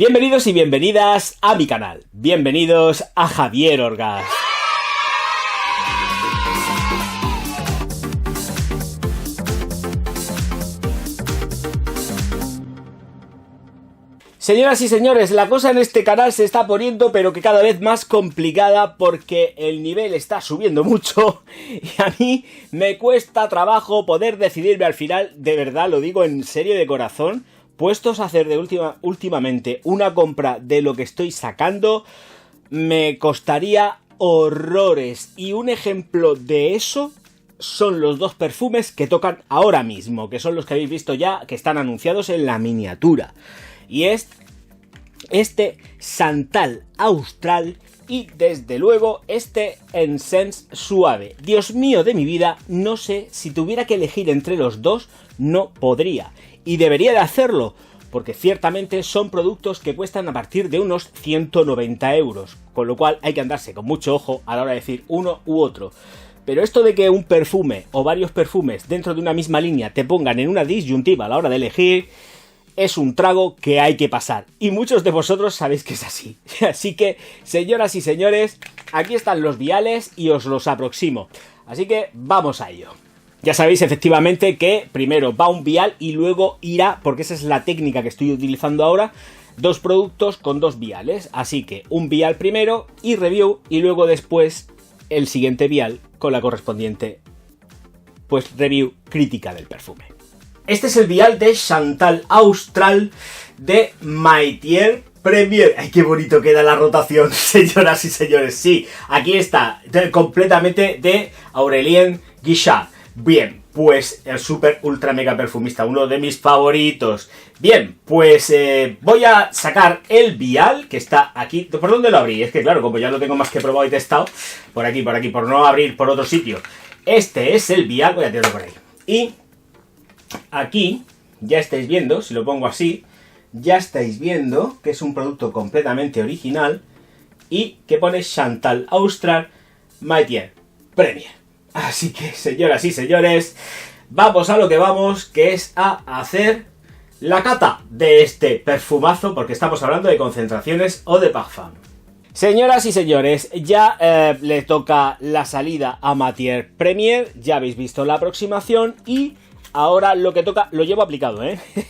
Bienvenidos y bienvenidas a mi canal. Bienvenidos a Javier Orgaz. Señoras y señores, la cosa en este canal se está poniendo pero que cada vez más complicada porque el nivel está subiendo mucho y a mí me cuesta trabajo poder decidirme al final, de verdad lo digo en serio de corazón, puestos a hacer últimamente una compra de lo que estoy sacando, me costaría horrores. Y un ejemplo de eso son los dos perfumes que tocan ahora mismo, que son los que habéis visto ya, que están anunciados en la miniatura. Y es este Santal Austral y desde luego este Incense Suave. Dios mío de mi vida, no sé, si tuviera que elegir entre los dos, no podría. Y debería de hacerlo, porque ciertamente son productos que cuestan a partir de unos 190 euros. Con lo cual hay que andarse con mucho ojo a la hora de decir uno u otro. Pero esto de que un perfume o varios perfumes dentro de una misma línea te pongan en una disyuntiva a la hora de elegir, es un trago que hay que pasar. Y muchos de vosotros sabéis que es así. Así que, señoras y señores, aquí están los viales y os los aproximo. Así que vamos a ello. Ya sabéis efectivamente que primero va un vial y luego irá, porque esa es la técnica que estoy utilizando ahora, dos productos con dos viales. Así que un vial primero y review y luego después el siguiente vial con la correspondiente pues review crítica del perfume. Este es el vial de Santal Austral de Maitier Premier. ¡Ay, qué bonito queda la rotación, señoras y señores! Sí, aquí está, completamente de Aurélien Guichard. Bien, pues el super ultra mega perfumista, uno de mis favoritos. Bien, pues voy a sacar el vial que está aquí. ¿Por dónde lo abrí? Es que claro, como ya lo tengo más que probado y testado, por aquí, por no abrir por otro sitio. Este es el vial, voy a tirarlo por ahí. Y aquí, ya estáis viendo, si lo pongo así, ya estáis viendo que es un producto completamente original y que pone Santal Austral Maitier Premier. Así que, señoras y señores, vamos a lo que vamos, que es a hacer la cata de este perfumazo, porque estamos hablando de concentraciones o de parfum. Señoras y señores, ya le toca la salida a Maitier Premier, ya habéis visto la aproximación y ahora lo que toca, lo llevo aplicado,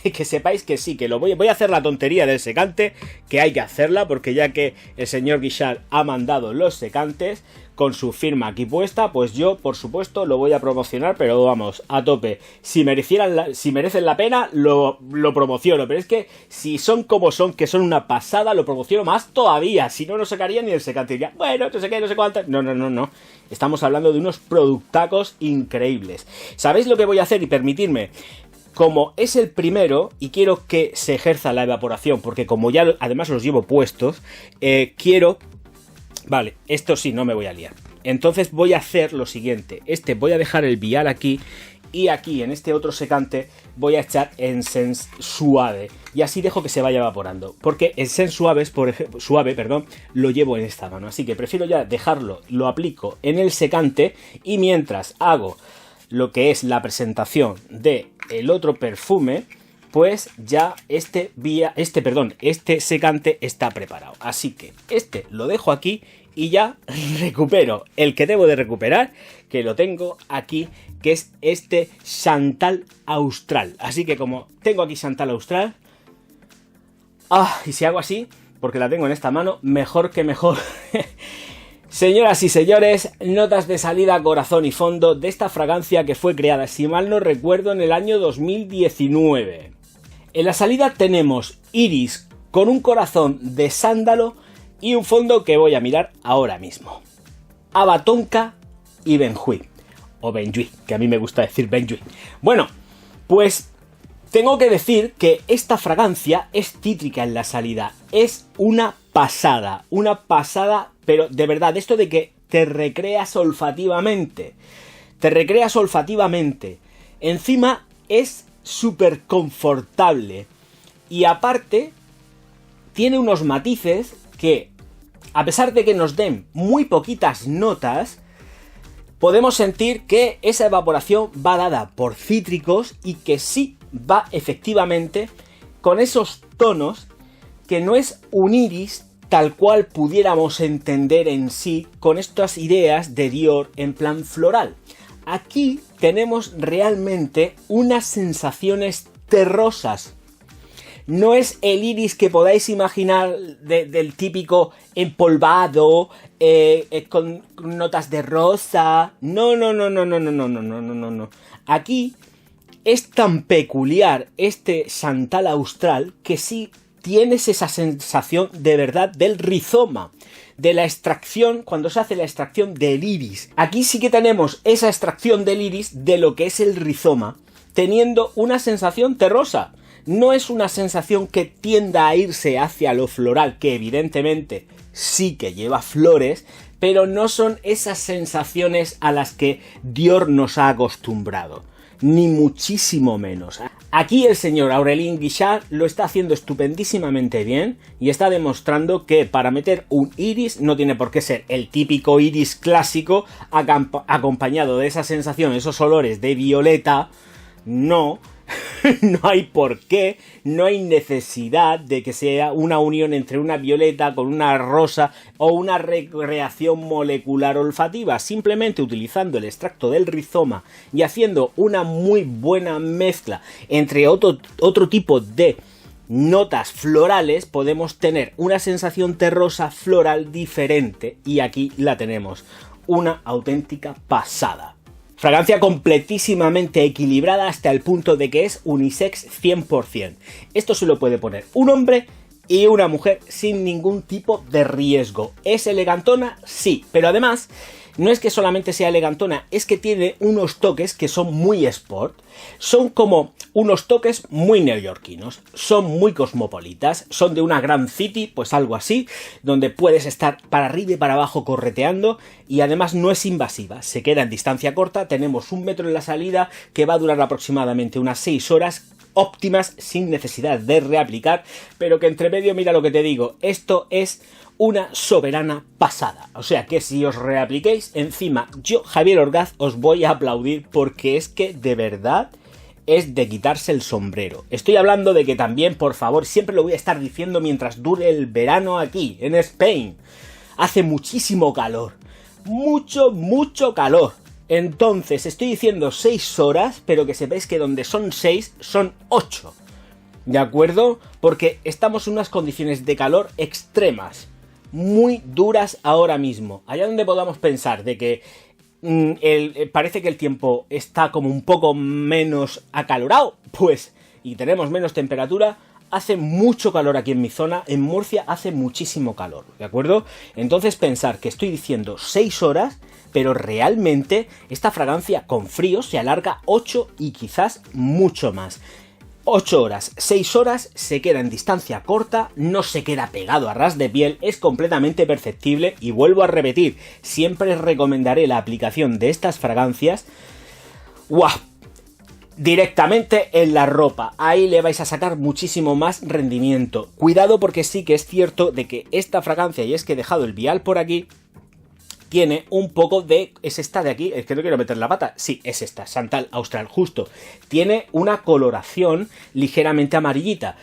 que sepáis que sí, que lo voy a hacer la tontería del secante, que hay que hacerla, porque ya que el señor Guichard ha mandado los secantes con su firma aquí puesta, pues yo, por supuesto, lo voy a promocionar, pero vamos, a tope. Si merecen la pena, lo promociono, pero es que si son como son, que son una pasada, lo promociono más todavía, si no, no sacaría ni el secante. Diría, bueno, no sé qué, no sé cuánto. No. Estamos hablando de unos productacos increíbles. ¿Sabéis lo que voy a hacer? Y permitidme, como es el primero y quiero que se ejerza la evaporación, porque como ya además los llevo puestos, quiero... Vale, esto sí, no me voy a liar. Entonces voy a hacer lo siguiente. Voy a dejar el vial aquí y aquí en este otro secante voy a echar Incense Suave. Y así dejo que se vaya evaporando. Porque Incense Suave, lo llevo en esta mano. Así que prefiero ya dejarlo, lo aplico en el secante y mientras hago lo que es la presentación de el otro perfume, pues ya este secante está preparado. Así que lo dejo aquí y ya recupero el que debo de recuperar, que lo tengo aquí, que es este Santal Austral. Así que como tengo aquí Santal Austral, y si hago así, porque la tengo en esta mano, mejor que mejor. Señoras y señores, notas de salida, corazón y fondo de esta fragancia que fue creada, si mal no recuerdo, en el año 2019. En la salida tenemos iris con un corazón de sándalo y un fondo que voy a mirar ahora mismo. Haba Tonka y Benjuí, o Benjuí, que a mí me gusta decir Benjuí. Bueno, pues tengo que decir que esta fragancia es cítrica en la salida. Es una pasada, pero de verdad, esto de que te recreas olfativamente. Encima es súper confortable. Y aparte, tiene unos matices que, a pesar de que nos den muy poquitas notas, podemos sentir que esa evaporación va dada por cítricos y que sí va efectivamente con esos tonos que no es un iris tal cual pudiéramos entender en sí con estas ideas de Dior en plan floral. Aquí tenemos realmente unas sensaciones terrosas. No es el iris que podáis imaginar del típico empolvado, con notas de rosa. No. Aquí es tan peculiar este Santal Austral que sí tienes esa sensación de verdad del rizoma, de la extracción, cuando se hace la extracción del iris. Aquí sí que tenemos esa extracción del iris de lo que es el rizoma, teniendo una sensación terrosa. No es una sensación que tienda a irse hacia lo floral, que evidentemente sí que lleva flores, pero no son esas sensaciones a las que Dior nos ha acostumbrado, ni muchísimo menos. Aquí el señor Aurélien Guichard lo está haciendo estupendísimamente bien y está demostrando que para meter un iris no tiene por qué ser el típico iris clásico acompañado de esa sensación, esos olores de violeta. No hay por qué, no hay necesidad de que sea una unión entre una violeta con una rosa o una recreación molecular olfativa. Simplemente utilizando el extracto del rizoma y haciendo una muy buena mezcla entre otro tipo de notas florales, podemos tener una sensación terrosa floral diferente, y aquí la tenemos, una auténtica pasada. Fragancia completísimamente equilibrada hasta el punto de que es unisex 100%. Esto se lo puede poner un hombre y una mujer sin ningún tipo de riesgo. ¿Es elegantona? Sí, pero además no es que solamente sea elegantona, es que tiene unos toques que son muy sport. Son como unos toques muy neoyorquinos, son muy cosmopolitas, son de una gran city, pues algo así, donde puedes estar para arriba y para abajo correteando, y además no es invasiva, se queda en distancia corta. Tenemos 1 metro en la salida que va a durar aproximadamente unas 6 horas óptimas sin necesidad de reaplicar, pero que entre medio, mira lo que te digo, esto es una soberana pasada. O sea que si os reapliquéis, encima yo, Javier Orgaz, os voy a aplaudir, porque es que de verdad es de quitarse el sombrero. Estoy hablando de que también, por favor, siempre lo voy a estar diciendo mientras dure el verano aquí, en Spain. Hace muchísimo calor. Mucho calor. Entonces, estoy diciendo 6 horas, pero que sepáis que donde son 6, son 8. ¿De acuerdo? Porque estamos en unas condiciones de calor extremas, muy duras ahora mismo. Allá donde podamos pensar de que parece que el tiempo está como un poco menos acalorado, pues, y tenemos menos temperatura, hace mucho calor aquí en mi zona. En Murcia hace muchísimo calor, ¿de acuerdo? Entonces pensar que estoy diciendo 6 horas, pero realmente esta fragancia con frío se alarga 8 y quizás mucho más. 8 horas, 6 horas, se queda en distancia corta, no se queda pegado a ras de piel, es completamente perceptible, y vuelvo a repetir, siempre recomendaré la aplicación de estas fragancias directamente en la ropa. Ahí le vais a sacar muchísimo más rendimiento. Cuidado, porque sí que es cierto de que esta fragancia, y es que he dejado el vial por aquí, tiene un poco de... ¿Es esta de aquí? Es que no quiero meter la pata. Sí, es esta, Santal Austral, justo. Tiene una coloración ligeramente amarillita.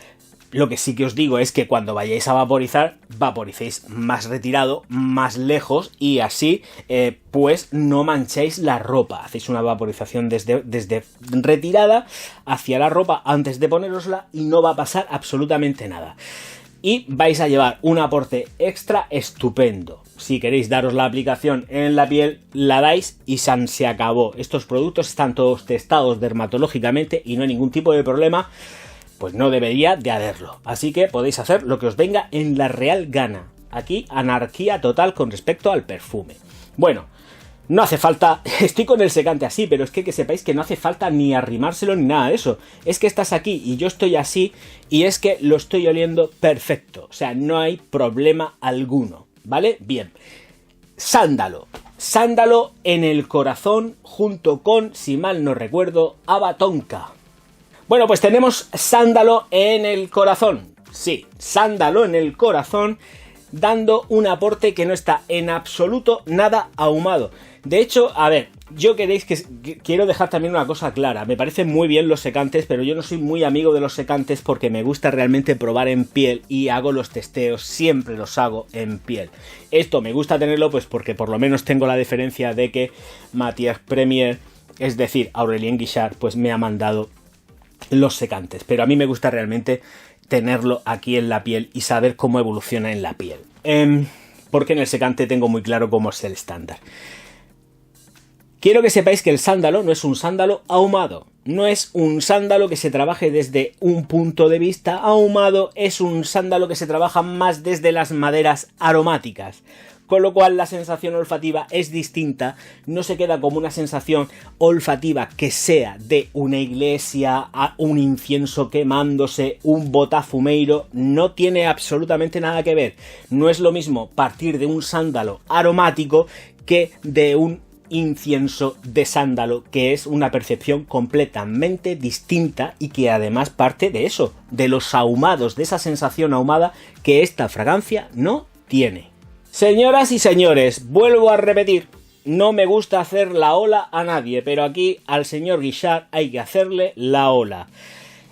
Lo que sí que os digo es que cuando vayáis a vaporizar, vaporicéis más retirado, más lejos, y así pues no manchéis la ropa. Hacéis una vaporización desde retirada hacia la ropa antes de ponérosla y no va a pasar absolutamente nada. Y vais a llevar un aporte extra estupendo. Si queréis daros la aplicación en la piel, la dais y se acabó. Estos productos están todos testados dermatológicamente y no hay ningún tipo de problema, pues no debería de haberlo. Así que podéis hacer lo que os venga en la real gana. Aquí anarquía total con respecto al perfume. Bueno, no hace falta, estoy con el secante así, pero es que sepáis que no hace falta ni arrimárselo ni nada de eso. Es que estás aquí y yo estoy así, y es que lo estoy oliendo perfecto. O sea, no hay problema alguno, ¿vale? Bien. Sándalo. Sándalo en el corazón junto con, si mal no recuerdo, Ava Tonka. Bueno, pues tenemos sándalo en el corazón. Sí, sándalo en el corazón, dando un aporte que no está en absoluto nada ahumado. De hecho, a ver, yo quiero dejar también una cosa clara. Me parecen muy bien los secantes, pero yo no soy muy amigo de los secantes porque me gusta realmente probar en piel y hago los testeos, siempre los hago en piel. Esto me gusta tenerlo pues porque por lo menos tengo la diferencia de que Matière Premier, es decir, Aurélien Guichard, pues me ha mandado los secantes. Pero a mí me gusta realmente tenerlo aquí en la piel y saber cómo evoluciona en la piel. Porque en el secante tengo muy claro cómo es el estándar. Quiero que sepáis que el sándalo no es un sándalo ahumado. No es un sándalo que se trabaje desde un punto de vista ahumado, es un sándalo que se trabaja más desde las maderas aromáticas. Con lo cual la sensación olfativa es distinta, no se queda como una sensación olfativa que sea de una iglesia, a un incienso quemándose, un botafumeiro, no tiene absolutamente nada que ver. No es lo mismo partir de un sándalo aromático que de un incienso de sándalo, que es una percepción completamente distinta y que además parte de eso, de los ahumados, de esa sensación ahumada que esta fragancia no tiene. Señoras y señores, vuelvo a repetir, no me gusta hacer la ola a nadie, pero aquí al señor Guichard hay que hacerle la ola.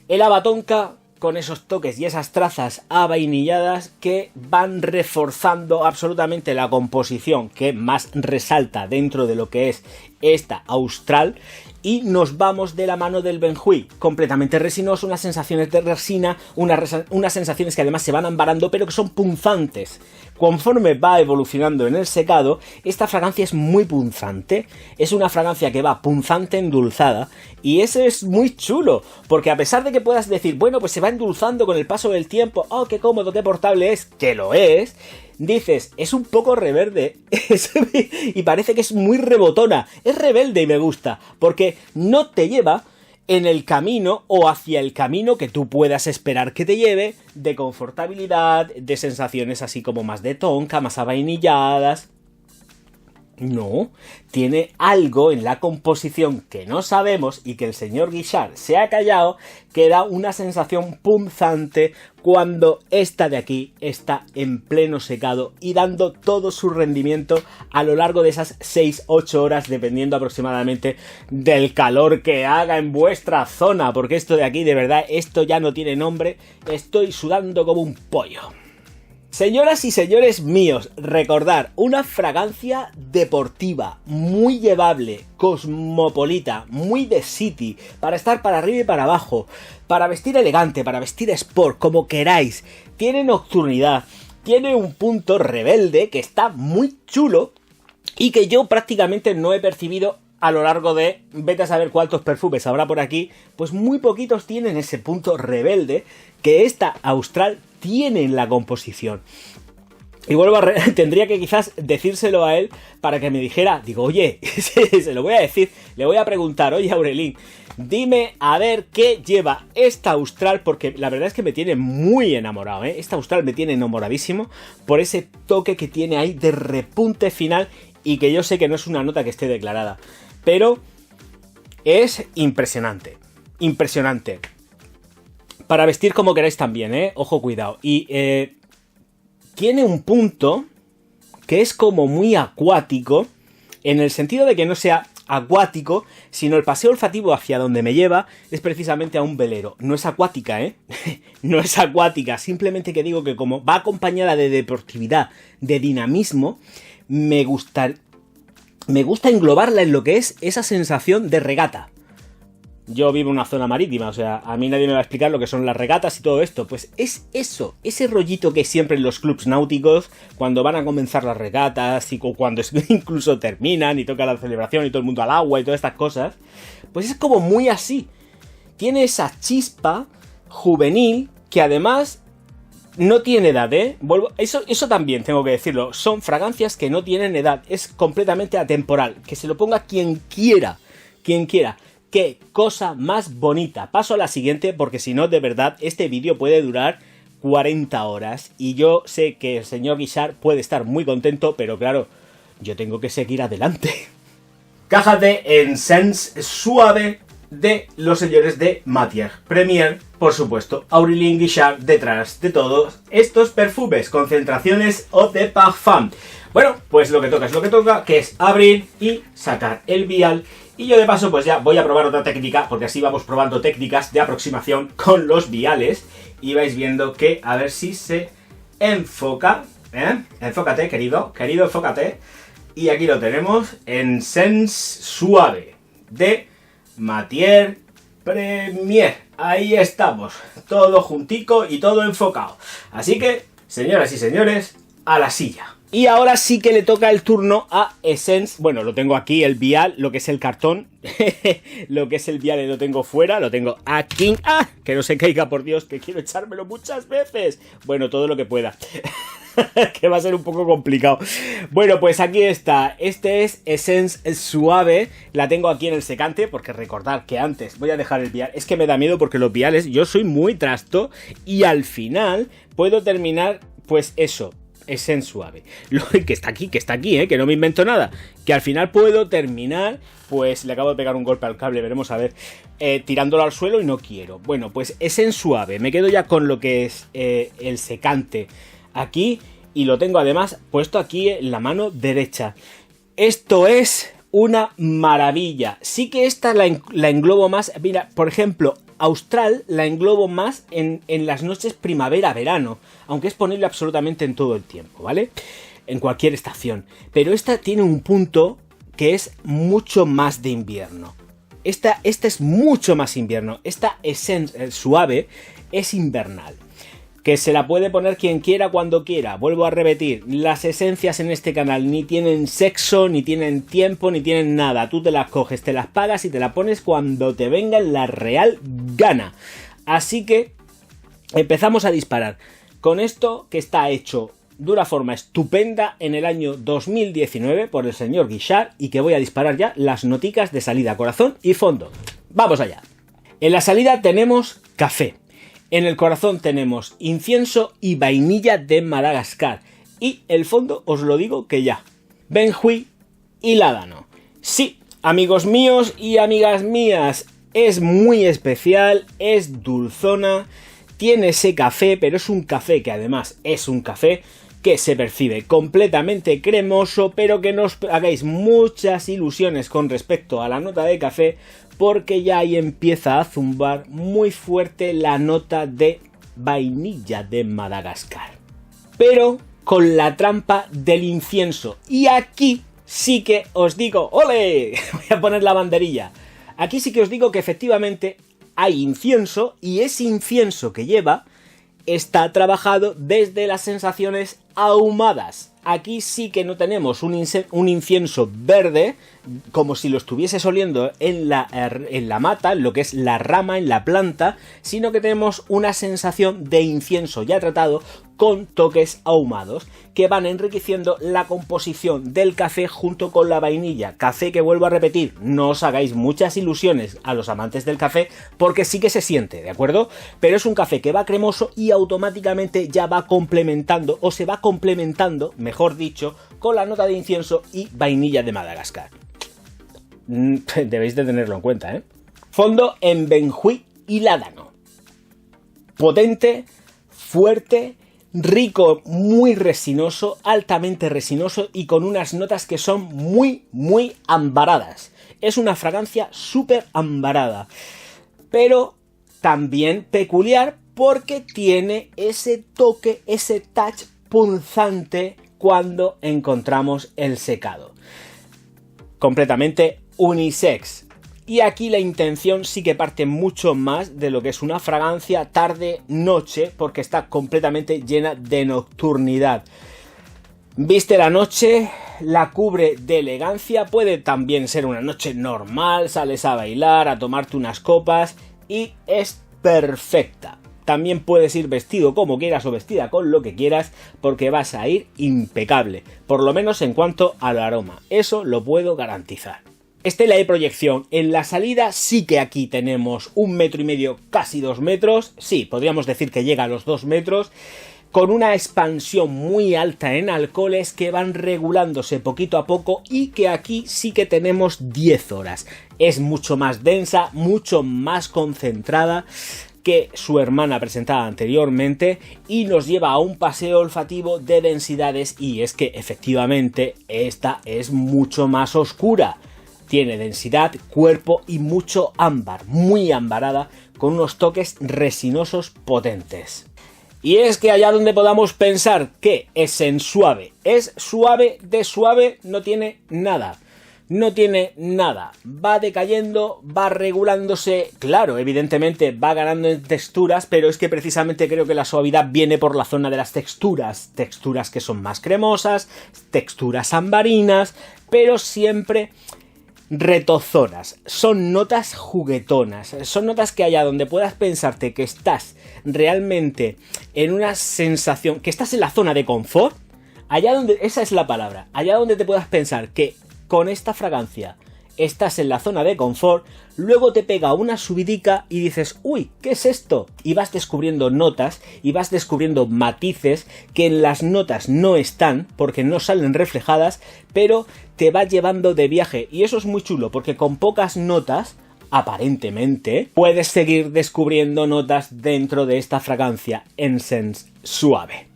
El Haba Tonka, con esos toques y esas trazas avainilladas que van reforzando absolutamente la composición que más resalta dentro de lo que es esta Austral, y nos vamos de la mano del Benjuí, completamente resinoso, unas sensaciones de resina, unas sensaciones que además se van ambarando pero que son punzantes. Conforme va evolucionando en el secado, esta fragancia es muy punzante, es una fragancia que va punzante endulzada, y eso es muy chulo, porque a pesar de que puedas decir, bueno, pues se va endulzando con el paso del tiempo, oh, qué cómodo, qué portable es, que lo es, dices, es un poco reverde, y parece que es muy rebotona, es rebelde y me gusta, porque no te lleva en el camino o hacia el camino que tú puedas esperar que te lleve, de confortabilidad, de sensaciones así como más de tonka, más avainilladas. No, tiene algo en la composición que no sabemos y que el señor Guichard se ha callado, que da una sensación punzante cuando esta de aquí está en pleno secado y dando todo su rendimiento a lo largo de esas 6-8 horas, dependiendo aproximadamente del calor que haga en vuestra zona, porque esto de aquí, de verdad, esto ya no tiene nombre, estoy sudando como un pollo. Señoras y señores míos, recordar, una fragancia deportiva, muy llevable, cosmopolita, muy de city, para estar para arriba y para abajo, para vestir elegante, para vestir sport, como queráis. Tiene nocturnidad, tiene un punto rebelde que está muy chulo y que yo prácticamente no he percibido a lo largo de, vete a saber cuántos perfumes habrá por aquí, pues muy poquitos tienen ese punto rebelde que esta Austral tiene en la composición. Y tendría que quizás decírselo a él para que me dijera, digo, oye, se lo voy a decir, le voy a preguntar, oye Aurélien, dime a ver qué lleva esta Austral, porque la verdad es que me tiene muy enamorado, ¿eh? Esta Austral me tiene enamoradísimo por ese toque que tiene ahí de repunte final y que yo sé que no es una nota que esté declarada, pero es impresionante, impresionante. Para vestir como queráis también, ojo, cuidado. Y tiene un punto que es como muy acuático, en el sentido de que no sea acuático, sino el paseo olfativo hacia donde me lleva es precisamente a un velero. No es acuática, no es acuática, simplemente que digo que como va acompañada de deportividad, de dinamismo, me gusta englobarla en lo que es esa sensación de regata. Yo vivo en una zona marítima, o sea, a mí nadie me va a explicar lo que son las regatas y todo esto. Pues es eso, ese rollito que siempre en los clubs náuticos, cuando van a comenzar las regatas y cuando incluso terminan y toca la celebración y todo el mundo al agua y todas estas cosas, pues es como muy así. Tiene esa chispa juvenil que además no tiene edad, Eso también tengo que decirlo. Son fragancias que no tienen edad, es completamente atemporal. Que se lo ponga quien quiera, quien quiera. ¡Qué cosa más bonita! Paso a la siguiente porque si no, de verdad, este vídeo puede durar 40 horas. Y yo sé que el señor Guichard puede estar muy contento, pero claro, yo tengo que seguir adelante. Caja de Encens suave de los señores de Matière Premier, por supuesto, Aurélien Guichard detrás de todos estos perfumes, concentraciones Eau de Parfum. Bueno, pues lo que toca es lo que toca, que es abrir y sacar el vial. Y yo de paso pues ya voy a probar otra técnica, porque así vamos probando técnicas de aproximación con los viales. Y vais viendo que a ver si se enfoca, ¿eh? Enfócate, querido, enfócate. Y aquí lo tenemos, Essence Suave, de Matière Premier. Ahí estamos, todo juntico y todo enfocado. Así que, señoras y señores, a la silla. Y ahora sí que le toca el turno a Essence. Bueno, lo tengo aquí, el vial, lo que es el cartón. Lo que es el vial lo tengo fuera, lo tengo aquí. ¡Ah! Que no se caiga, por Dios, que quiero echármelo muchas veces. Bueno, todo lo que pueda. Que va a ser un poco complicado. Bueno, pues aquí está. Este es Essence Suave. La tengo aquí en el secante, porque recordad que antes voy a dejar el vial. Es que me da miedo porque los viales, yo soy muy trasto. Y al final puedo terminar, pues eso, Essence Suave. Lo que está aquí, que no me invento nada. Que al final puedo terminar, pues le acabo de pegar un golpe al cable, veremos a ver, tirándolo al suelo y no quiero. Bueno, pues Essence Suave. Me quedo ya con lo que es el secante aquí, y lo tengo además puesto aquí en la mano derecha. Esto es una maravilla. Sí que esta la englobo más, mira, por ejemplo, Austral la englobo más en las noches primavera-verano, aunque es ponible absolutamente en todo el tiempo, ¿vale? En cualquier estación. Pero esta tiene un punto que es mucho más de invierno. Esta es mucho más invierno. Esta Essence Suave es invernal. Que se la puede poner quien quiera cuando quiera. Vuelvo a repetir, las esencias en este canal ni tienen sexo, ni tienen tiempo, ni tienen nada. Tú te las coges, te las pagas y te las pones cuando te venga la real gana. Así que empezamos a disparar. Con esto que está hecho de una forma estupenda en el año 2019 por el señor Guichard, y que voy a disparar ya las noticas de salida, corazón y fondo. ¡Vamos allá! En la salida tenemos café. En el corazón tenemos incienso y vainilla de Madagascar. Y el fondo os lo digo que ya. Benjuí y Ládano. Sí, amigos míos y amigas mías, es muy especial, es dulzona, tiene ese café, pero es un café que además es un café que se percibe completamente cremoso, pero que no os hagáis muchas ilusiones con respecto a la nota de café, porque ya ahí empieza a zumbar muy fuerte la nota de vainilla de Madagascar. Pero con la trampa del incienso. Y aquí sí que os digo, ¡ole! Voy a poner la banderilla. Aquí sí que os digo que efectivamente hay incienso, y ese incienso que lleva está trabajado desde las sensaciones ahumadas. Aquí sí que no tenemos un incienso verde, como si lo estuvieses oliendo en la mata, en lo que es la rama, en la planta, sino que tenemos una sensación de incienso ya tratado con toques ahumados que van enriqueciendo la composición del café junto con la vainilla. Café que, vuelvo a repetir, no os hagáis muchas ilusiones a los amantes del café, porque sí que se siente, ¿de acuerdo? Pero es un café que va cremoso y automáticamente ya va complementando, o se va complementando, mejor dicho, con la nota de incienso y vainilla de Madagascar. Debéis de tenerlo en cuenta, ¿eh? Fondo en Benjuí y Ládano. Potente, fuerte, rico, muy resinoso, altamente resinoso, y con unas notas que son muy, muy ambaradas. Es una fragancia súper ambarada, pero también peculiar porque tiene ese toque, ese touch punzante cuando encontramos el secado. Completamente unisex. Y aquí la intención sí que parte mucho más de lo que es una fragancia tarde-noche, porque está completamente llena de nocturnidad. Viste la noche, la cubre de elegancia, puede también ser una noche normal, sales a bailar, a tomarte unas copas y es perfecta. También puedes ir vestido como quieras o vestida con lo que quieras, porque vas a ir impecable, por lo menos en cuanto al aroma, eso lo puedo garantizar. Estela de proyección. En la salida sí que aquí tenemos 1,5 metros, casi 2 metros. Sí, podríamos decir que llega a los 2 metros. Con una expansión muy alta en alcoholes que van regulándose poquito a poco, y que aquí sí que tenemos 10 horas. Es mucho más densa, mucho más concentrada, que su hermana presentaba anteriormente y nos lleva a un paseo olfativo de densidades, y es que efectivamente esta es mucho más oscura. Tiene densidad, cuerpo y mucho ámbar, muy ambarada, con unos toques resinosos potentes. Y es que allá donde podamos pensar que es en suave, es suave, de suave no tiene nada. No tiene nada, va decayendo, va regulándose, claro, evidentemente va ganando en texturas, pero es que precisamente creo que la suavidad viene por la zona de las texturas que son más cremosas, texturas ambarinas, pero siempre retozonas, son notas juguetonas, son notas que allá donde puedas pensarte que estás realmente en una sensación, que estás en la zona de confort, allá donde, esa es la palabra, allá donde te puedas pensar que con esta fragancia estás en la zona de confort, luego te pega una subidica y dices, uy, ¿qué es esto? Y vas descubriendo notas y vas descubriendo matices que en las notas no están porque no salen reflejadas, pero te va llevando de viaje, y eso es muy chulo porque con pocas notas, aparentemente, puedes seguir descubriendo notas dentro de esta fragancia Essence suave.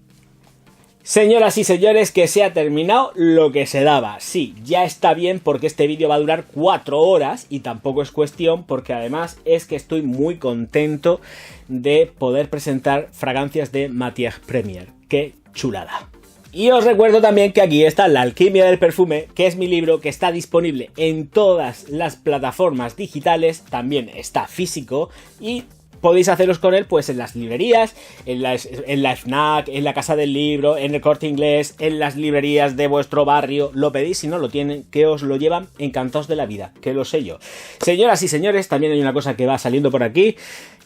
Señoras y señores, que se ha terminado lo que se daba. Sí, ya está bien porque este vídeo va a durar 4 horas y tampoco es cuestión, porque además es que estoy muy contento de poder presentar fragancias de Matière Premiere. ¡Qué chulada! Y os recuerdo también que aquí está La alquimia del perfume, que es mi libro que está disponible en todas las plataformas digitales, también está físico, y podéis haceros con él pues en las librerías, en la FNAC, en la Casa del Libro, en el Corte Inglés, en las librerías de vuestro barrio. Lo pedís, si no lo tienen, que os lo llevan encantados de la vida, que lo sé yo. Señoras y señores, también hay una cosa que va saliendo por aquí,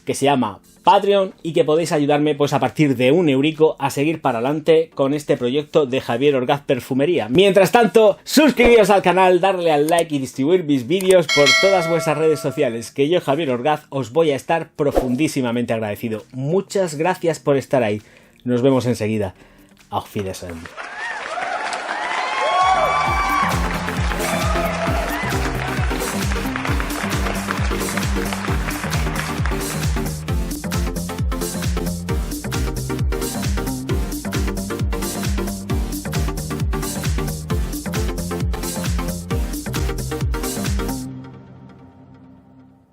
que se llama Patreon, y que podéis ayudarme pues a partir de 1 eurico a seguir para adelante con este proyecto de Javier Orgaz Perfumería. Mientras tanto, suscribiros al canal, darle al like y distribuir mis vídeos por todas vuestras redes sociales, que yo, Javier Orgaz, os voy a estar profundísimamente agradecido. Muchas gracias por estar ahí. Nos vemos enseguida. Auf Wiedersehen.